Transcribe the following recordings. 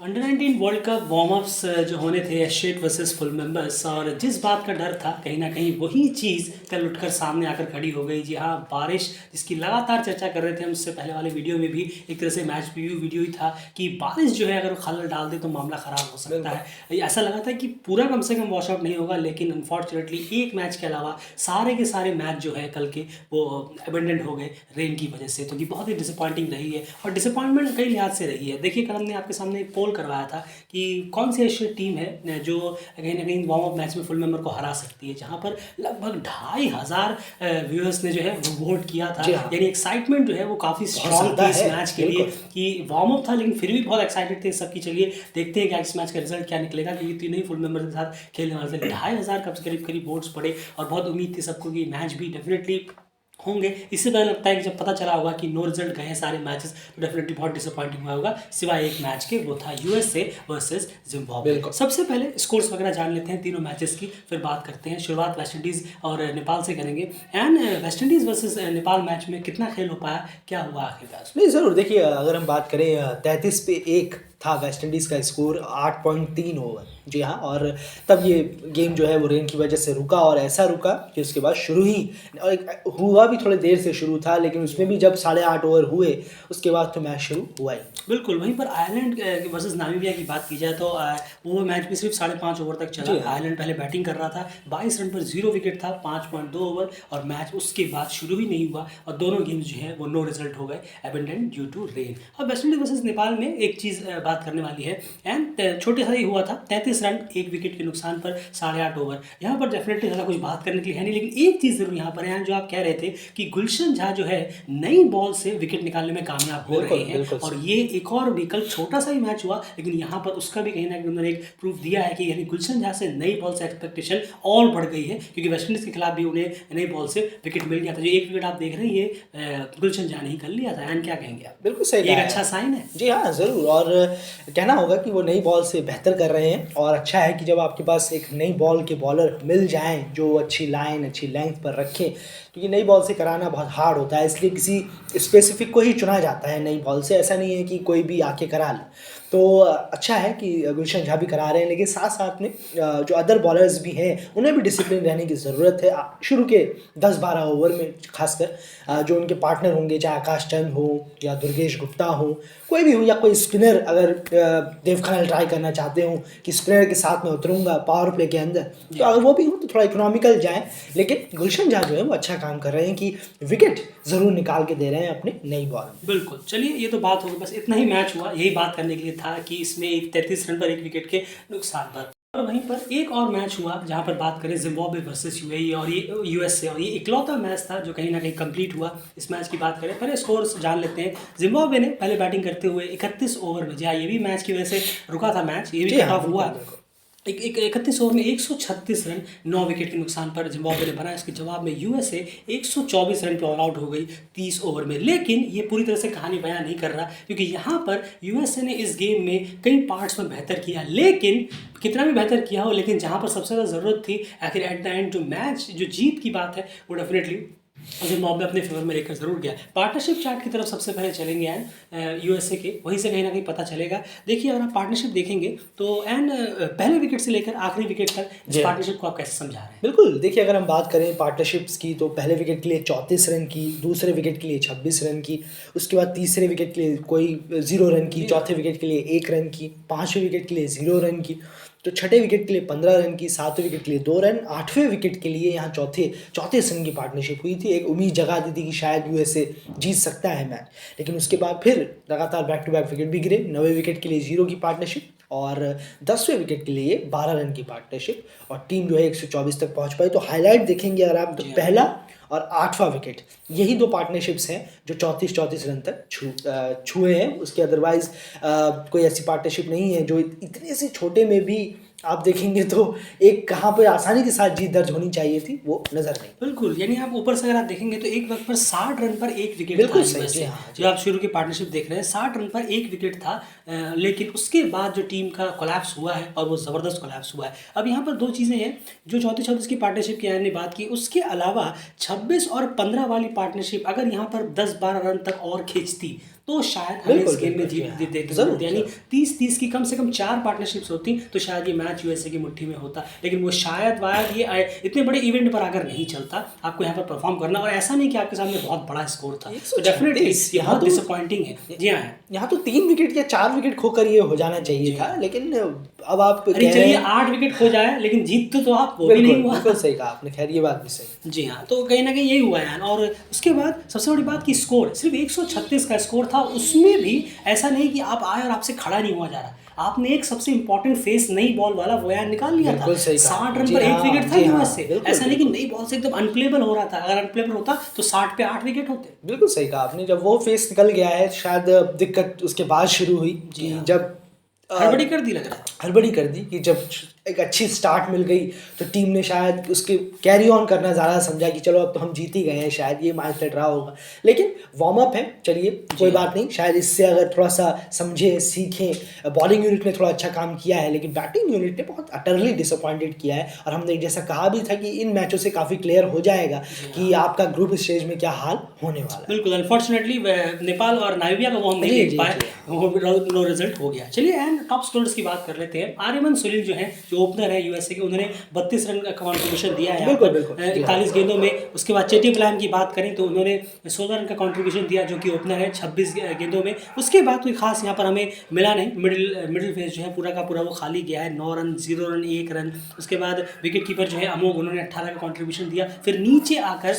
Under 19 world cup warm ups जो होने थे एशेट वर्सेस फुल मेंबर्स, और जिस बात का डर था कहीं ना कहीं वही चीज़ कल उठकर सामने आकर खड़ी हो गई। जी हाँ, बारिश जिसकी लगातार चर्चा कर रहे थे हम उससे पहले वाले वीडियो में भी, एक तरह से मैच प्रीव्यू वीडियो ही था कि बारिश जो है अगर खलल डाल दे तो मामला ख़राब हो सकता है। ऐसा लगा था कि पूरा कम से कम वॉश आउट नहीं होगा, लेकिन अनफॉर्चुनेटली एक मैच के अलावा सारे के सारे मैच जो है कल के वो अबेंडेंट हो गए रेन की वजह से, तो ये बहुत ही डिसअपॉइंटिंग रही है। और डिसअपॉइंटमेंट कई लिहाज से रही है। देखिए, कल हमने आपके सामने एक पोल करवाया था कि कौन सी एशियन टीम है जो कहीं ना कहीं वार्म अप मैच में फुल मेंबर को हरा सकती है, जहां पर लगभग 2,500 व्यूअर्स ने जो है वोट किया था। यानी एक्साइटमेंट जो है वो काफ़ी स्ट्रॉन्ग थी इस मैच के लिए कि वार्म अप था, लेकिन फिर भी बहुत एक्साइटेड थे सबकी। चलिए देखते हैं कि इस मैच का रिजल्ट क्या निकलेगा, क्योंकि तीनों ही फुल मेंबर के साथ खेलने वाले थे। 2,500 करीब करीब वोट्स पड़े और बहुत उम्मीद थी सबको कि मैच भी डेफिनेटली होंगे। इससे पहले लगता है कि जब पता चला होगा कि नो रिजल्ट गए हैं सारे मैचेस, तो डेफिनेटली बहुत डिसअपॉइंटिंग हुआ होगा, सिवाय एक मैच के, वो था यूएसए वर्सेस जिम्बाब्वे। सबसे पहले स्कोर्स वगैरह जान लेते हैं तीनों मैचेस की, फिर बात करते हैं। शुरुआत वेस्ट इंडीज़ और नेपाल से करेंगे। And West Indies versus Nepal match में कितना खेल हो पाया, क्या हुआ आखिरकार? नहीं, ज़रूर। देखिए, अगर हम बात करें 33 पे 1 था वेस्ट इंडीज़ का स्कोर, 8.3 ओवर। जी हाँ, और तब ये गेम जो है वो रेन की वजह से रुका, और ऐसा रुका कि उसके बाद शुरू ही, और हुआ भी थोड़े देर से शुरू था, लेकिन उसमें भी जब 8.5 ओवर हुए उसके बाद तो मैच शुरू हुआ ही। बिल्कुल। वहीं पर आयरलैंड वर्सेस नामीबिया की बात की जाए तो वो मैच भी सिर्फ 5.5 ओवर तक चला। आयरलैंड पहले बैटिंग कर रहा था, 22 रन पर 0 विकेट था, 5.2 ओवर, और मैच उसके बाद शुरू ही नहीं हुआ और दोनों गेम्स जो है वो नो रिजल्ट हो गए, एबेंडेंट ड्यू टू रेन। और वेस्ट इंडीज वर्सेस नेपाल में एक चीज़ बात करने वाली है। एंड छोटे सा ही हुआ था, 33 रन 1 विकेट के नुकसान पर 8.5 ओवर। यहाँ पर डेफिनेटली ज़्यादा कुछ बात करने के लिए है नहीं, लेकिन एक चीज़ जरूर यहाँ पर है जो आप कह रहे थे कि गुलशन झा जो है नई बॉल से विकेट निकालने में कामयाब हो रहे हैं। और ये एक और भी कल छोटा सा ही मैच हुआ, लेकिन यहाँ पर उसका भी कहीं ना कहीं उन्होंने एक प्रूफ दिया है कि यानी गुलशन झा से नई बॉल से एक्सपेक्टेशन और बढ़ गई है, क्योंकि वेस्टइंडीज़ के खिलाफ भी उन्हें नई बॉल से विकेट मिल गया था। जो एक विकेट आप देख रहे हैं ये गुलशन झा ने ही कर लिया था। एंड क्या कहेंगे आप? बिल्कुल सही, एक अच्छा साइन है। जी हाँ, ज़रूर। और कहना होगा कि वो नई बॉल से बेहतर कर रहे हैं, और अच्छा है कि जब आपके पास एक नई बॉल के बॉलर मिल जाएं जो अच्छी लाइन, अच्छी लेंथ पर रखें, क्योंकि नई बॉल से कराना बहुत हार्ड होता है, इसलिए किसी स्पेसिफिक को ही चुना जाता है नई बॉल से। ऐसा नहीं है कि कोई भी आके करा ले। तो अच्छा है कि गुलशन झा भी करा रहे हैं, लेकिन साथ साथ में जो अदर बॉलर्स भी हैं उन्हें भी डिसिप्लिन रहने की ज़रूरत है। शुरू के 10-12 ओवर में खासकर जो उनके पार्टनर होंगे, चाहे आकाश चंद हो या दुर्गेश गुप्ता हो, कोई भी हो, या कोई स्पिनर अगर देव खन्ना ट्राई करना चाहते हो कि स्पिनर के साथ में उतरूंगा पावर प्ले के अंदर, तो अगर वो भी हो तो थोड़ा इकोनॉमिकल जाए। लेकिन गुलशन झा जो है वो अच्छा काम कर रहे हैं कि विकेट ज़रूर निकाल के दे रहे हैं अपनी नई बॉल में। बिल्कुल। चलिए, ये तो बात होगी, बस इतना ही मैच हुआ, यही बात करने के लिए था कि इसमें एक 33 रन पर 1 विकेट के नुकसान पर। और वहीं पर एक और मैच हुआ जहां पर बात करें जिम्बाब्वे वर्सेस यूएई और ये यूएसए, और ये इकलौता मैच था जो कहीं ना कहीं कंप्लीट हुआ। इस मैच की बात करें, पहले स्कोर्स जान लेते हैं। जिम्बाब्वे ने पहले बैटिंग करते हुए 31 ओवर में, जहाँ ये भी मैच की वजह से रुका था मैच, ये भी कट ऑफ हुआ। एक 31 ओवर में 136 रन 9 विकेट के नुकसान पर जिम्बाब्वे ने बनाया। इसके जवाब में यूएसए 124 रन पर ऑल आउट हो गई 30 ओवर में। लेकिन ये पूरी तरह से कहानी बयां नहीं कर रहा, क्योंकि यहाँ पर यूएसए ने इस गेम में कई पार्ट्स में बेहतर किया, लेकिन कितना भी बेहतर किया हो, लेकिन जहाँ पर सबसे ज़्यादा ज़रूरत थी आखिर एट द एंड जो मैच, जो जीत की बात है, वो डेफिनेटली जिम्बाब्वे अपने फेवर में लेकर जरूर गया। पार्टनरशिप चार्ट की तरफ सबसे पहले चलेंगे एंड यूएसए के, वहीं से कहीं ना कहीं पता चलेगा। देखिए, अगर आप पार्टनरशिप देखेंगे तो एंड पहले विकेट से लेकर आखिरी विकेट तक इस पार्टनरशिप को आप कैसे समझा रहे हैं? बिल्कुल। देखिए, अगर हम बात करें पार्टनरशिप्स की तो पहले विकेट के लिए 34 रन की, दूसरे विकेट के लिए 26 रन की, उसके बाद तीसरे विकेट के लिए कोई 0 रन की, चौथे विकेट के लिए 1 रन की, पाँचवें विकेट के लिए 0 रन की, तो छठे विकेट के लिए 15 रन की, सातवें विकेट के लिए 2 रन, आठवें विकेट के लिए यहाँ चौथे रन की पार्टनरशिप हुई थी। एक उम्मीद जगा दी थी कि शायद यूएसए जीत सकता है मैच, लेकिन उसके बाद फिर लगातार बैक टू बैक विकेट भी गिरे। 9वें विकेट के लिए 0 की पार्टनरशिप, और 10वें विकेट के लिए 12 रन की पार्टनरशिप, और टीम जो है 124 तक पहुंच पाई। तो हाईलाइट देखेंगे अगर आप, तो पहला और 8वां विकेट, यही दो पार्टनरशिप्स हैं जो 34 रन तक छुए हैं। उसके अदरवाइज कोई ऐसी पार्टनरशिप नहीं है जो इतने से छोटे में भी आप देखेंगे तो एक कहाँ पर आसानी के साथ जीत दर्ज होनी चाहिए थी, वो नजर नहीं। बिल्कुल। यानी आप ऊपर से अगर आप देखेंगे तो एक वक्त पर 60 रन पर 1 विकेट बिल्कुल था सही, यूएसए। जी हाँ, जो आप शुरू की पार्टनरशिप देख रहे हैं, 60 रन पर 1 विकेट था। लेकिन उसके बाद जो टीम का कोलैप्स हुआ है, और वो ज़बरदस्त कोलैप्स हुआ है। अब यहाँ पर दो चीज़ें हैं जो 34 की पार्टनरशिप की हमने बात की, उसके अलावा 26 और 15 वाली पार्टनरशिप अगर यहाँ पर 10-12 रन तक और खींचती तो शायद हमें इस गेम में जीत देते जरूर, यानी 30-30 की कम से कम 4 पार्टनरशिप्स होती तो शायद ये मैच यूएसए की मुट्ठी में होता, लेकिन वो शायद ये इतने बड़े इवेंट पर अगर नहीं चलता, आपको यहाँ पर परफॉर्म करना, और ऐसा नहीं कि आपके सामने बहुत बड़ा स्कोर था, तो डेफिनेटली ये बहुत डिसअपॉइंटिंग है। जी हाँ, यहाँ तो 3 विकेट या 4 विकेट खोकर ये हो जाना चाहिए था, लेकिन अब आप अरे चलिए 8 विकेट खो जाए लेकिन जीत तो आप, वो भी नहीं हुआ। बिल्कुल सही कहा आपने, खैर ये बात भी सही। जी हाँ, तो कहीं ना कहीं यही हुआ है। और उसके बाद सबसे बड़ी बात कि स्कोर सिर्फ 136 का स्कोर था, उसमें भी ऐसा नहीं कि आप आए और आपसे खड़ा नहीं हुआ जा रहा, आपने एक सबसे इंपॉर्टेंट फेस नई बॉल वाला वोयान निकाल लिया था। 60 रन पर 1 विकेट था यूएस से, ऐसा नहीं कि नई बॉल से एकदम अनप्लेबल हो रहा था, अगर अनप्लेबल होता तो 60 पे 8 विकेट होते। बिल्कुल सही कहा आपने, जब वो फेस निकल गया है शायद दिक्कत उसके बाद शुरू हुई कि जब हड़बड़ी कर दी, लग रहा है हड़बड़ी कर दी कि जब एक अच्छी स्टार्ट मिल गई तो टीम ने शायद उसके कैरी ऑन करना ज़्यादा समझा कि चलो अब तो हम जीत ही गए हैं, शायद ये मैच लड़ रहा होगा। लेकिन वार्म अप है, चलिए कोई बात नहीं, शायद इससे अगर थोड़ा सा समझें सीखें। बॉलिंग यूनिट ने थोड़ा अच्छा काम किया है, लेकिन बैटिंग यूनिट ने बहुत अटरली डिसअपॉइंटेड किया है। और हमने जैसा कहा भी था कि इन मैचों से काफ़ी क्लियर हो जाएगा कि आपका ग्रुप स्टेज में क्या हाल होने वाला है। बिल्कुल, अनफॉर्चुनेटली नेपाल और नामीबिया का वो हम नहीं देख पाए, नो रिजल्ट हो गया। चलिए एंड टॉप स्कोरर्स की बात कर लेते हैं। आर्यमन सुनील जो है, जो ओपनर है यूएसए के, उन्होंने 32 रन का कंट्रीब्यूशन दिया है 41 गेंदों में। उसके बाद चेटी प्लान की बात करें तो उन्होंने 16 रन का कंट्रीब्यूशन दिया, जो कि ओपनर है 26 गेंदों में। उसके बाद कोई खास यहाँ पर हमें मिला नहीं, मिडिल फेज जो है पूरा का पूरा वो खाली गया है, 9 रन 0 रन 1 रन। उसके बाद विकेट कीपर जो है अमोघ, उन्होंने 18 का कंट्रीब्यूशन दिया। फिर नीचे आकर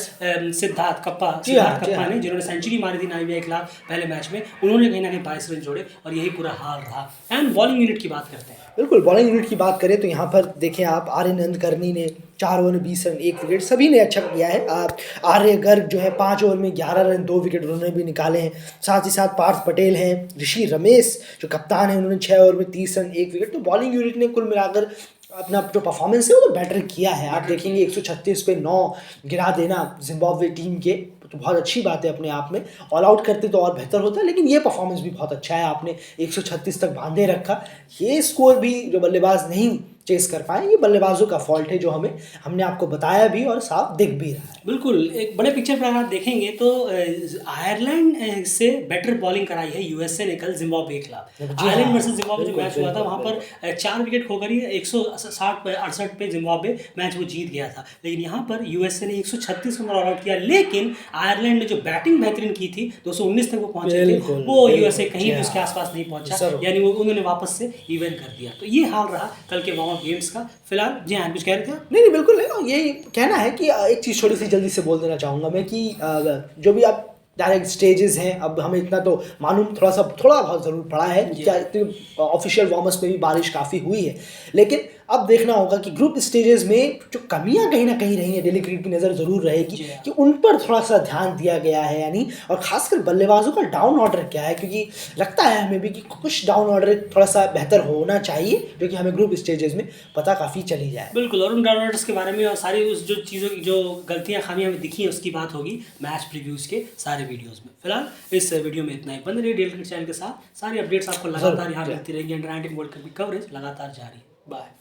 सिद्धार्थ कप्पा ने, जिन्होंने सेंचुरी मारी थी नामीबिया के खिलाफ पहले मैच में, उन्होंने कहीं ना कहीं 22 रन जोड़े, और यही पूरा हाल रहा। एंड बॉलिंग यूनिट की बात करते हैं। बिल्कुल, बॉलिंग यूनिट की बात करें तो यहाँ पर देखें आप, आर्यनंद करनी ने 4 ओवर में 20 रन 1 विकेट, सभी ने अच्छा किया है। आर्य गर्ग जो है 5 ओवर में 11 रन 2 विकेट उन्होंने भी निकाले हैं। साथ ही साथ पार्थ पटेल हैं, ऋषि रमेश जो कप्तान है, उन्होंने 6 ओवर में 30 रन 1 विकेट। तो बॉलिंग यूनिट ने कुल मिलाकर अपना जो परफॉर्मेंस है वो तो बेटर किया है। आप देखेंगे 136 पे 9 गिरा देना जिम्बाब्वे टीम के, तो बहुत अच्छी बात है अपने आप में। ऑल आउट करते तो और बेहतर होता, लेकिन ये परफॉर्मेंस भी बहुत अच्छा है, आपने 136 तक बांधे रखा। ये स्कोर भी जो बल्लेबाज नहीं चेस कर पाए, ये बल्लेबाजों का फॉल्ट है, जो हमने आपको बताया भी और साफ दिख भी रहा है। बिल्कुल, एक बड़े पिक्चर पर अगर आप देखेंगे तो आयरलैंड से बेटर बॉलिंग कराई है यूएसए ने कल जिम्बाब्वे के खिलाफ। आयरलैंड वर्सेस जिम्बाब्वे जो मैच हुआ था, वहाँ पर 4 विकेट खोकर ही 168 पे जिम्बाब्वे मैच वो जीत गया था। लेकिन यहाँ पर यूएसए ने 136 रन ऑल आउट किया, लेकिन आयरलैंड ने जो बैटिंग बेहतरीन की थी 219 तक वो पहुंचे थे, वो यूएसए कहीं भी उसके आसपास नहीं पहुंचा, यानी वो उन्होंने वापस से इवन कर दिया। तो ये हाल रहा कल के वार्म अप गेम्स का। फिलहाल जी हाँ, कुछ कह रहे थे? नहीं, बिल्कुल नहीं, यही कहना है कि एक चीज़ छोटी सी जल्दी से बोल देना चाहूँगा मैं कि जो भी आप डायरेक्ट स्टेजेस हैं, अब हमें इतना तो मालूम थोड़ा बहुत ज़रूर पड़ा है, क्या ऑफिशियल वार्मअप्स में भी बारिश काफ़ी हुई है, लेकिन अब देखना होगा कि ग्रुप स्टेजेस में जो कमियां कहीं ना कहीं रही हैं, डेली क्रिकेट की नज़र ज़रूर रहेगी कि उन पर थोड़ा सा ध्यान दिया गया है, यानी और खासकर बल्लेबाजों का डाउन ऑर्डर क्या है, क्योंकि लगता है हमें भी कि कुछ डाउन ऑर्डर थोड़ा सा बेहतर होना चाहिए, जो कि हमें ग्रुप स्टेजेस में पता काफ़ी चली जाए। बिल्कुल, और उन डाउन ऑर्डर्स के बारे में और सारी उस जो चीज़ों की जो गलतियाँ खामियाँ हमें दिखी हैं उसकी बात होगी मैच प्रीव्यूज़ के सारे वीडियोज़ में। फिलहाल इस वीडियो में इतना ही। बंद रहिए डेली क्रिकेट चैनल के साथ, सारी अपडेट्स आपको लगातार यहाँ मिलती रहेंगी। अंडर 19 वर्ल्ड कप की कवरेज लगातार जारी। बाय।